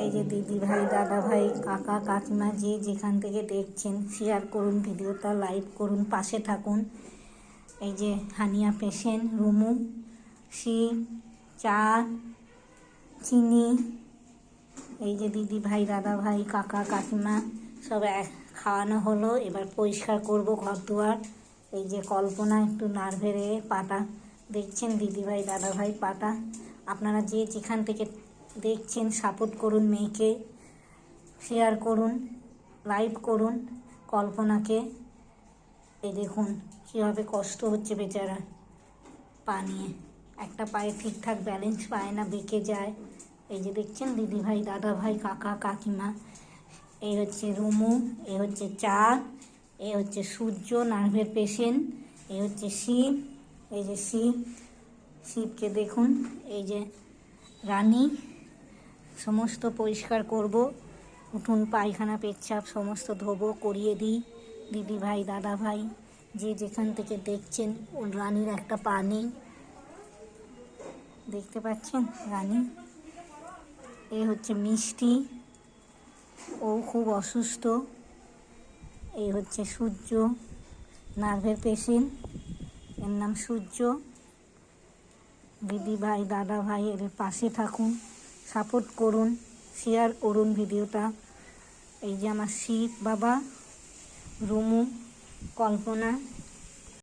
এই যে দিদি ভাই, দাদা ভাই, কাকা কাকিমা যে যেখান থেকে দেখছেন শেয়ার করুন ভিডিওটা, লাইক করুন, পাশে থাকুন। এই যে হানিয়া পেশেন্ট, রুমু, শিব, চা, চিনি, এই যে দিদি ভাই, দাদা ভাই, কাকা কাকিমা সব খাওয়ানো হলো। এবার পরিষ্কার করব ঘর দুয়ার। এই যে কল্পনা একটু নার্ভের পাটা দেখছেন, দিদি ভাই, দাদা ভাই পাটা। আপনারা যে যেখান থেকে দেখছেন সাপোর্ট করুন, মেয়েকে শেয়ার করুন, লাইক করুন। কল্পনাকে এই দেখুন কীভাবে কষ্ট হচ্ছে বেচারা পা নিয়ে, একটা পায়ে ঠিকঠাক ব্যালেন্স পায় না, বেঁকে যায়। এই যে দেখছেন দিদি ভাই, দাদা ভাই, কাকা কাকিমা। এই হচ্ছে রুমু, এই হচ্ছে চা, এই হচ্ছে সূর্য নার্ভের পেশেন্ট, এই হচ্ছে শিব, এই যে শিবকে দেখুন। এই যে রানী। সমস্ত পরিষ্কার করব, উঠুন পায়খানা পেচ্ছাপ সমস্ত ধোবো, করিয়ে দিই। দিদি ভাই, দাদা ভাই যে যেখান থেকে দেখছেন, ওর রানীর একটা পা নেই, দেখতে পাচ্ছেন রানী। এই হচ্ছে মিষ্টি, ও খুব অসুস্থ। এই হচ্ছে সূর্য নার্ভের পেশেন্ট, এর নাম সূর্য। দিদি ভাই, দাদা ভাই এর পাশে থাকুন, সাপোর্ট করুন, শেয়ার করুন ভিডিওটা। এই যে আমার শিব বাবা, রুমু, কল্পনা।